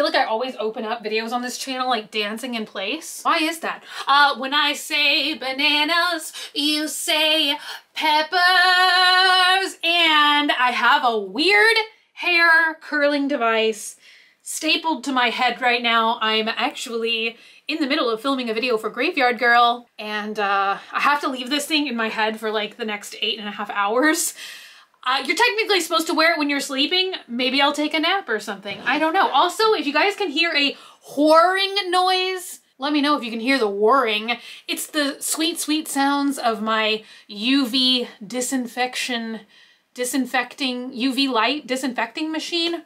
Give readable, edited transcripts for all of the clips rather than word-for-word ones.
feel like I always open up videos on this channel like dancing in place. Why is that? When I say bananas, you say peppers. And I have a weird hair curling device stapled to my head right now. I'm actually in the middle of filming a video for Graveyard Girl, and I have to leave this thing in my head for like the next 8.5 hours. You're technically supposed to wear it when you're sleeping. Maybe I'll take a nap or something. I don't know. Also, if you guys can hear a whirring noise, let me know if you can hear the whirring. It's the sweet, sweet sounds of my UV UV light disinfecting machine.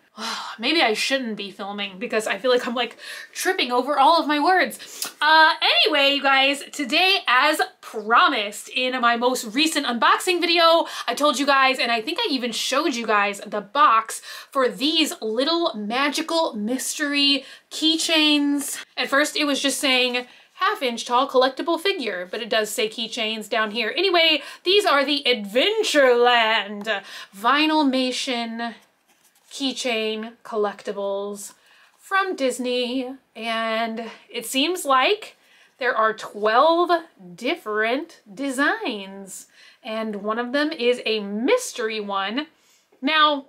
Maybe I shouldn't be filming because I feel like I'm like tripping over all of my words. Anyway, you guys, today, as promised in my most recent unboxing video, I told you guys, and I think I even showed you guys the box for these little magical mystery keychains. At first it was just saying half-inch tall collectible figure, but it does say keychains down here. Anyway, these are the Adventureland Vinylmation keychain collectibles from Disney, and it seems like there are 12 different designs, and one of them is a mystery one. Now,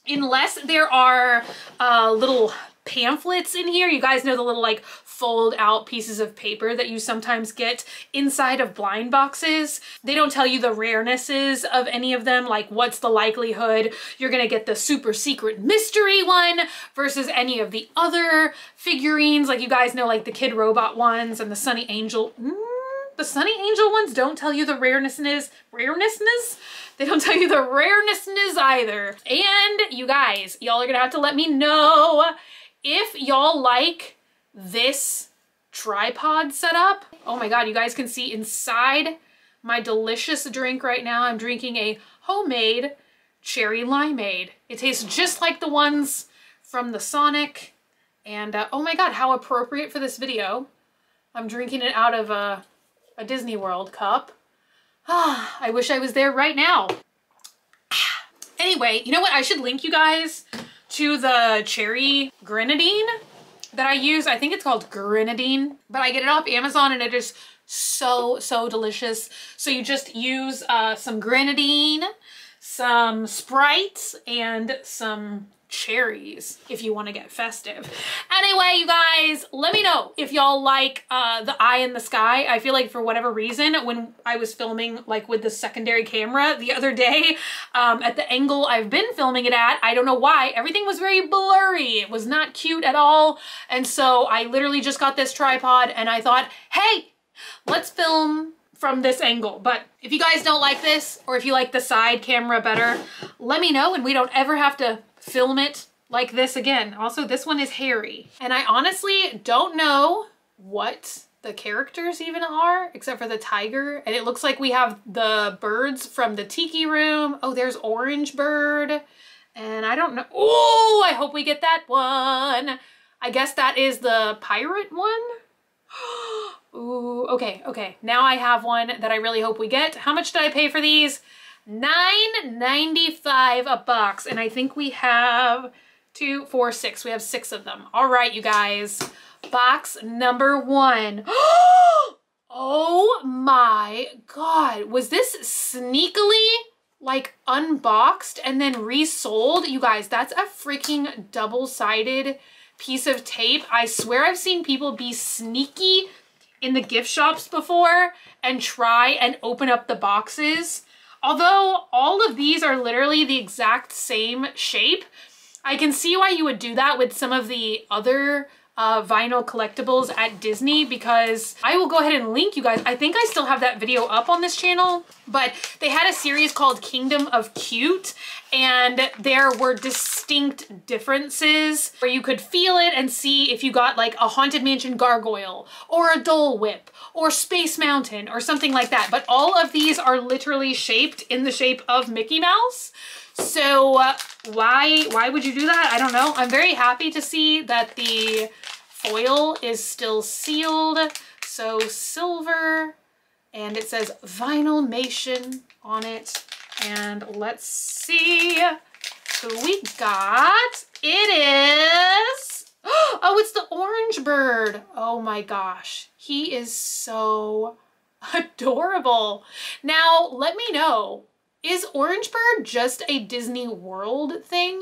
unless there are little pamphlets in here, you guys know the little like fold out pieces of paper that you sometimes get inside of blind boxes. They don't tell you the rarenesses of any of them, like what's the likelihood you're gonna get the super secret mystery one versus any of the other figurines. Like you guys know, like the Kid Robot ones and the Sunny Angel. The Sunny Angel ones don't tell you the rarenesses. They don't tell you the rarenesses either. And you guys, y'all are gonna have to let me know if y'all like this tripod setup. Oh my God, you guys can see inside my delicious drink right now. I'm drinking a homemade cherry limeade. It tastes just like the ones from the Sonic. And oh my God, how appropriate for this video. I'm drinking it out of a Disney World cup. I wish I was there right now. Anyway, you know what? I should link you guys to the cherry grenadine that I use. I think it's called grenadine, but I get it off Amazon and it is so, so delicious. So you just use some grenadine, some Sprites, and some cherries if you want to get festive. Anyway, you guys, let me know if y'all like the eye in the sky. I feel like for whatever reason, when I was filming like with the secondary camera the other day, at the angle I've been filming it at, I don't know why, everything was very blurry. It was not cute at all. And so I literally just got this tripod and I thought, hey, let's film from this angle. But if you guys don't like this, or if you like the side camera better, let me know and we don't ever have to film it like this again. Also, this one is hairy. And I honestly don't know what the characters even are, except for the tiger. And it looks like we have the birds from the Tiki Room. Oh, there's Orange Bird. And I don't know. Oh, I hope we get that one. I guess that is the pirate one. Ooh, okay, okay. Now I have one that I really hope we get. How much did I pay for these? $9.95 a box, and I think we have 2, 4, 6. We have 6 of them. All right, you guys. Box number 1. Oh my God. Was this sneakily like unboxed and then resold? You guys, that's a freaking double-sided piece of tape. I swear I've seen people be sneaky in the gift shops before and try and open up the boxes. Although all of these are literally the exact same shape, I can see why you would do that with some of the other vinyl collectibles at Disney, because I will go ahead and link you guys. I think I still have that video up on this channel, but they had a series called Kingdom of Cute, and there were distinct differences where you could feel it and see if you got like a Haunted Mansion gargoyle or a Dole Whip or Space Mountain or something like that. But all of these are literally shaped in the shape of Mickey Mouse. So why would you do that? I don't know. I'm very happy to see that the foil is still sealed. So silver, and it says Vinylmation on it. And let's see who we got. It is orange bird. Oh my gosh. He is so adorable. Now, let me know, is Orange Bird just a Disney World thing?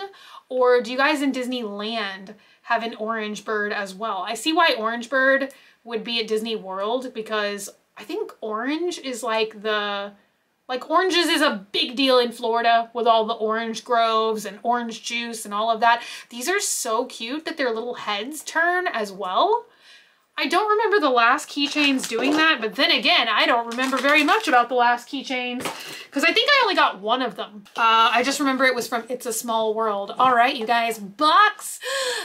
Or do you guys in Disneyland have an orange bird as well? I see why Orange Bird would be at Disney World, because I think orange is like oranges is a big deal in Florida with all the orange groves and orange juice and all of that. These are so cute that their little heads turn as well. I don't remember the last Keychains doing that, but then again, I don't remember very much about the last Keychains because I think I only got one of them. I just remember it was from It's a Small World. All right, you guys, box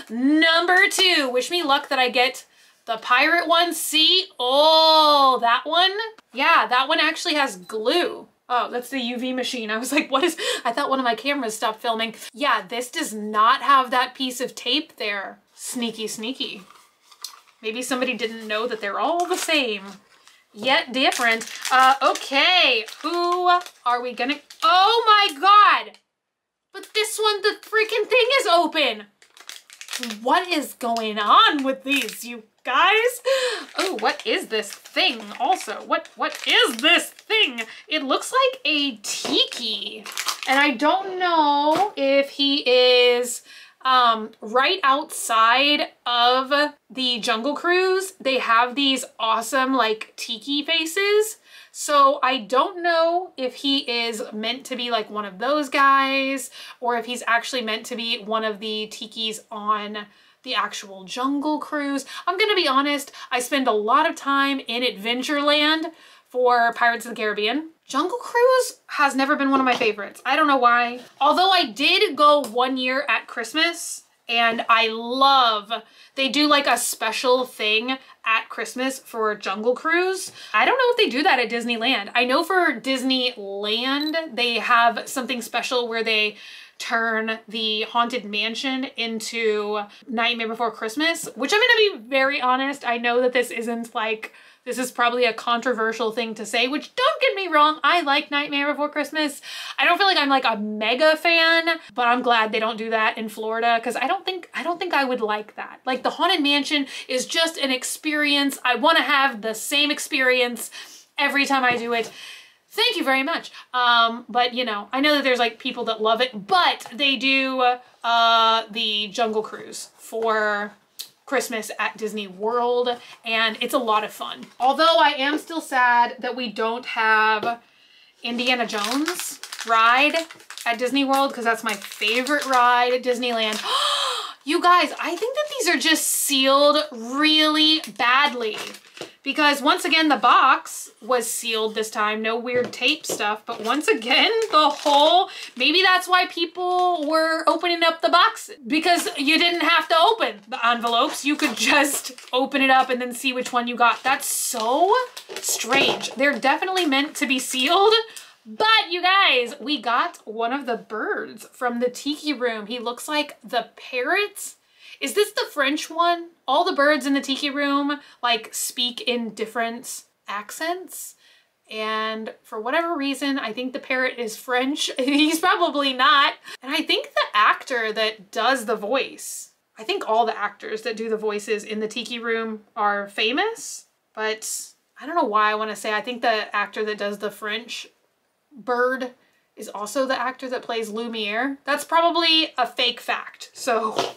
number 2. Wish me luck that I get the pirate one. See? Oh, that one? Yeah, that one actually has glue. Oh, that's the UV machine. I was like, what is, I thought one of my cameras stopped filming. Yeah, this does not have that piece of tape there. Sneaky, sneaky. Maybe somebody didn't know that they're all the same, yet different. Okay, who are we gonna, oh my God. But this one, the freaking thing is open. What is going on with these, you guys? Oh, what is this thing also? What is this thing? It looks like a tiki. And I don't know if he is right outside of the Jungle Cruise. They have these awesome like tiki faces. So I don't know if he is meant to be like one of those guys or if he's actually meant to be one of the tikis on the actual Jungle Cruise. I'm gonna be honest, I spend a lot of time in Adventureland for Pirates of the Caribbean. Jungle Cruise has never been one of my favorites. I don't know why. Although I did go one year at Christmas and I love, they do like a special thing at Christmas for Jungle Cruise. I don't know if they do that at Disneyland. I know for Disneyland, they have something special where they turn the Haunted Mansion into Nightmare Before Christmas, which I'm gonna be very honest, I know that this isn't like, this is probably a controversial thing to say, which don't get me wrong, I like Nightmare Before Christmas. I don't feel like I'm like a mega fan, but I'm glad they don't do that in Florida because I don't think I would like that. Like the Haunted Mansion is just an experience. I want to have the same experience every time I do it. Thank you very much. But you know, I know that there's like people that love it, but they do the Jungle Cruise for Christmas at Disney World, and it's a lot of fun. Although I am still sad that we don't have Indiana Jones ride at Disney World because that's my favorite ride at Disneyland. You guys, I think that these are just sealed really badly because once again, the box was sealed this time. No weird tape stuff, but once again, the whole, maybe that's why people were opening up the box because you didn't have to open the envelopes. You could just open it up and then see which one you got. That's so strange. They're definitely meant to be sealed. But you guys, we got one of the birds from the Tiki Room. He looks like the parrot. Is this the French one? All the birds in the Tiki Room like speak in different accents. And for whatever reason, I think the parrot is French. He's probably not. And I think the actor that does the voice, I think all the actors that do the voices in the Tiki Room are famous, but I don't know why I want to say, I think the actor that does the French bird is also the actor that plays Lumiere. That's probably a fake fact, so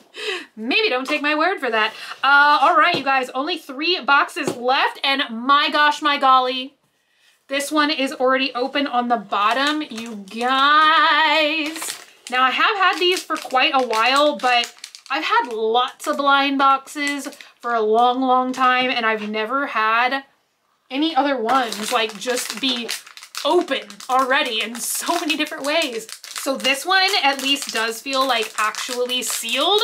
maybe don't take my word for that. All right, you guys, only 3 boxes left, and my gosh, my golly, this one is already open on the bottom, you guys. Now, I have had these for quite a while, but I've had lots of blind boxes for a long, long time, and I've never had any other ones like just be open already in so many different ways. So this one at least does feel like actually sealed,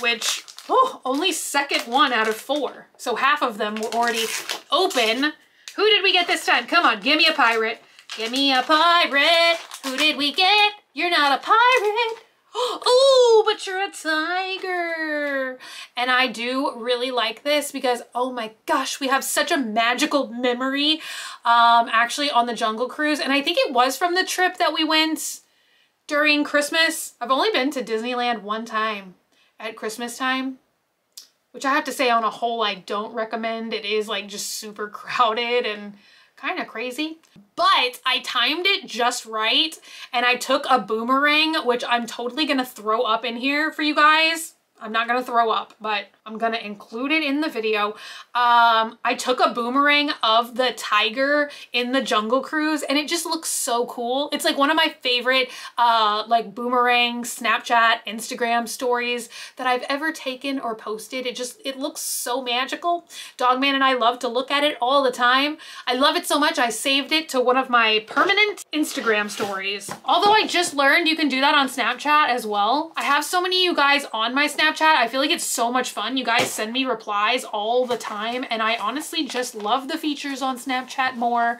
which, oh, only second one out of 4. So half of them were already open. Who did we get this time? Come on, give me a pirate. Give me a pirate. Who did we get? You're not a pirate. Oh, but you're a tiger. And I do really like this because, oh my gosh, we have such a magical memory actually on the Jungle Cruise. And I think it was from the trip that we went during Christmas. I've only been to Disneyland one time at Christmas time. which I have to say on a whole, I don't recommend. It is like just super crowded and kind of crazy. But I timed it just right, and I took a boomerang, which I'm totally gonna throw up in here for you guys. I'm not gonna throw up, but I'm gonna include it in the video. I took a boomerang of the tiger in the Jungle Cruise, and it just looks so cool. It's like one of my favorite like boomerang Snapchat, Instagram stories that I've ever taken or posted. It looks so magical. Dogman and I love to look at it all the time. I love it so much I saved it to one of my permanent Instagram stories. Although I just learned you can do that on Snapchat as well. I have so many of you guys on my Snapchat. I feel like it's so much fun. You guys send me replies all the time, and I honestly just love the features on Snapchat more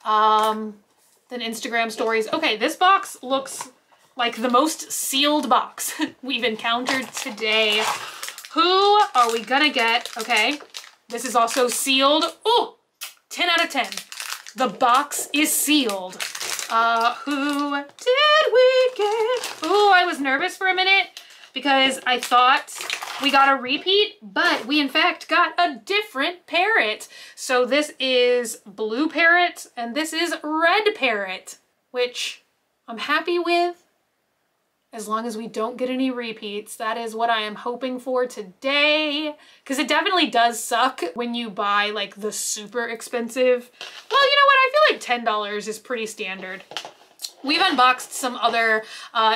than Instagram stories. Okay, this box looks like the most sealed box we've encountered today. Who are we gonna get? Okay, this is also sealed. Oh, 10 out of 10. The box is sealed. Who did we get? Oh, I was nervous for a minute because I thought we got a repeat, but we in fact got a different parrot. So this is blue parrot and this is red parrot, which I'm happy with as long as we don't get any repeats. That is what I am hoping for today, because it definitely does suck when you buy like the super expensive. Well, you know what? I feel like $10 is pretty standard. We've unboxed some other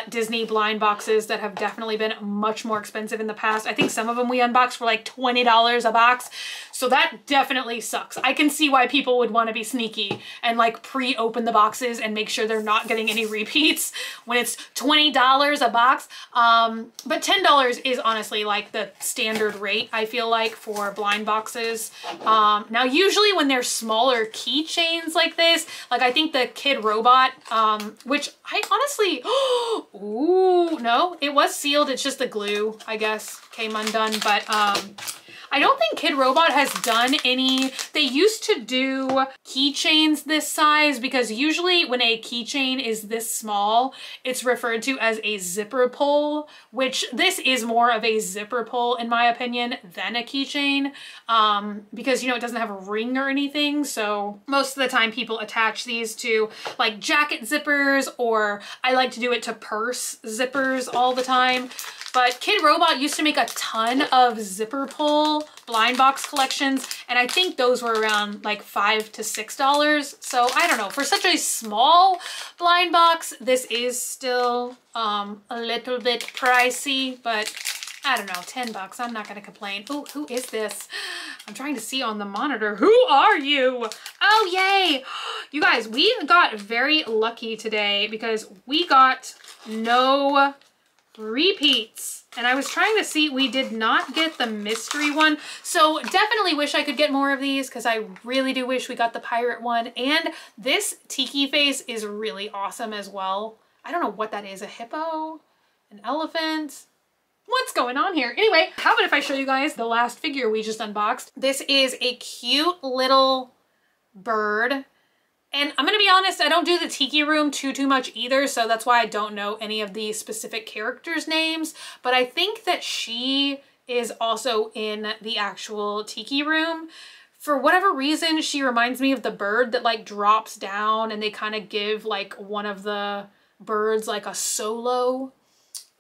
Disney blind boxes that have definitely been much more expensive in the past. I think some of them we unboxed for like $20 a box. So that definitely sucks. I can see why people would want to be sneaky and like pre-open the boxes and make sure they're not getting any repeats when it's $20 a box. But $10 is honestly like the standard rate, I feel like, for blind boxes. Now, usually when they're smaller keychains like this, like I think the Kid Robot, which I honestly, ooh, no, it was sealed. It's just the glue, I guess, came undone. But I don't think Kid Robot has done any. They used to do keychains this size because usually when a keychain is this small, it's referred to as a zipper pull, which this is more of a zipper pull in my opinion than a keychain, because, you know, it doesn't have a ring or anything. So most of the time people attach these to like jacket zippers, or I like to do it to purse zippers all the time. But Kid Robot used to make a ton of zipper pull blind box collections, and I think those were around like $5 to $6. So I don't know, for such a small blind box, this is still a little bit pricey, but I don't know, 10 bucks, I'm not gonna complain. Oh, who is this? I'm trying to see on the monitor. Who are you? Oh, yay. You guys, we got very lucky today because we got no repeats, and I was trying to see, we did not get the mystery one, so definitely wish I could get more of these because I really do wish we got the pirate one. And this tiki face is really awesome as well. I don't know what that is, a hippo, an elephant, what's going on here? Anyway, how about if I show you guys the last figure we just unboxed? This is a cute little bird. And I'm gonna be honest, I don't do the Tiki Room too much either, so that's why I don't know any of the specific characters' names, but I think that she is also in the actual Tiki Room. For whatever reason, she reminds me of the bird that like drops down and they kind of give like one of the birds like a solo.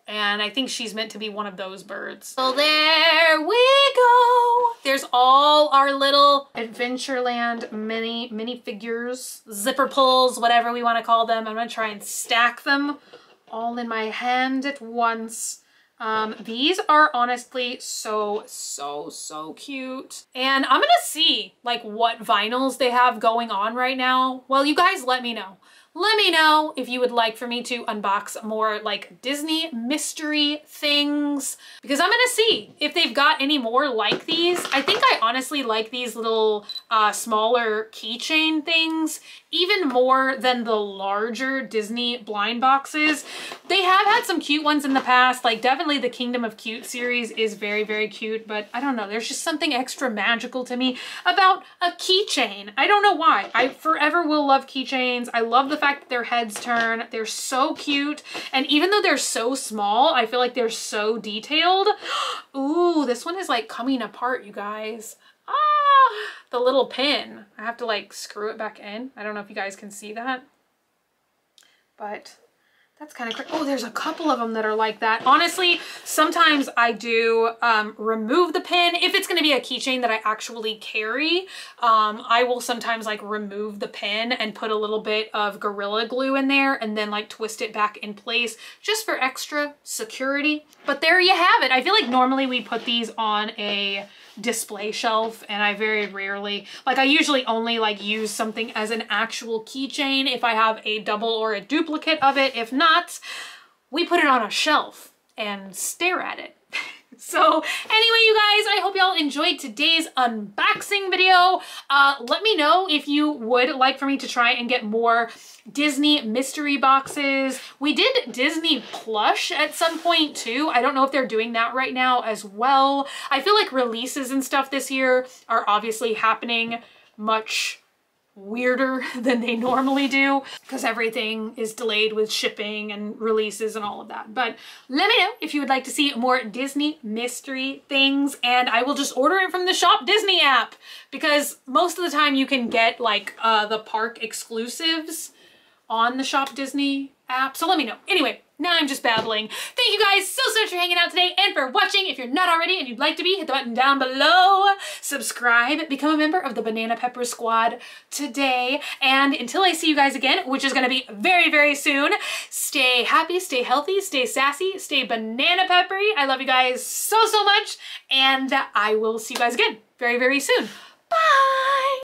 And I think she's meant to be one of those birds. So there we go. There's all our little Adventureland mini figures, zipper pulls, whatever we want to call them. I'm gonna try and stack them all in my hand at once. These are honestly so cute. And I'm gonna see like what vinyls they have going on right now. Well, you guys let me know. Let me know if you would like for me to unbox more like Disney mystery things, because I'm gonna see if they've got any more like these. I think I honestly like these little smaller keychain things, even more than the larger Disney blind boxes. They have had some cute ones in the past, like definitely the Kingdom of Cute series is very, very cute, but I don't know, there's just something extra magical to me about a keychain. I don't know why. I forever will love keychains. I love the fact that their heads turn. They're so cute. And even though they're so small, I feel like they're so detailed. Ooh, this one is like coming apart, you guys. Ah, the little pin. I have to like screw it back in. I don't know if you guys can see that, but that's kind of crazy. Oh, there's a couple of them that are like that. Honestly, sometimes I do remove the pin. If it's going to be a keychain that I actually carry, I will sometimes like remove the pin and put a little bit of Gorilla Glue in there and then like twist it back in place just for extra security. But there you have it. I feel like normally we put these on a display shelf, and I very rarely, like I usually only like use something as an actual keychain if I have a double or a duplicate of it. If not, we put it on a shelf and stare at it. So anyway, you guys, I hope y'all enjoyed today's unboxing video. Let me know if you would like for me to try and get more Disney mystery boxes. We did Disney plush at some point too. I don't know if they're doing that right now as well. I feel like releases and stuff this year are obviously happening much weirder than they normally do because everything is delayed with shipping and releases and all of that. But let me know if you would like to see more Disney mystery things, and I will just order it from the Shop Disney app because most of the time you can get like the park exclusives on the Shop Disney app. So let me know. Anyway, now I'm just babbling. Thank you guys so much for hanging out today and for watching. If you're not already and you'd like to be, hit the button down below. Subscribe, become a member of the Banana Pepper Squad today. And until I see you guys again, which is going to be very, very soon, stay happy, stay healthy, stay sassy, stay banana peppery. I love you guys so, so much. And I will see you guys again very, very soon. Bye.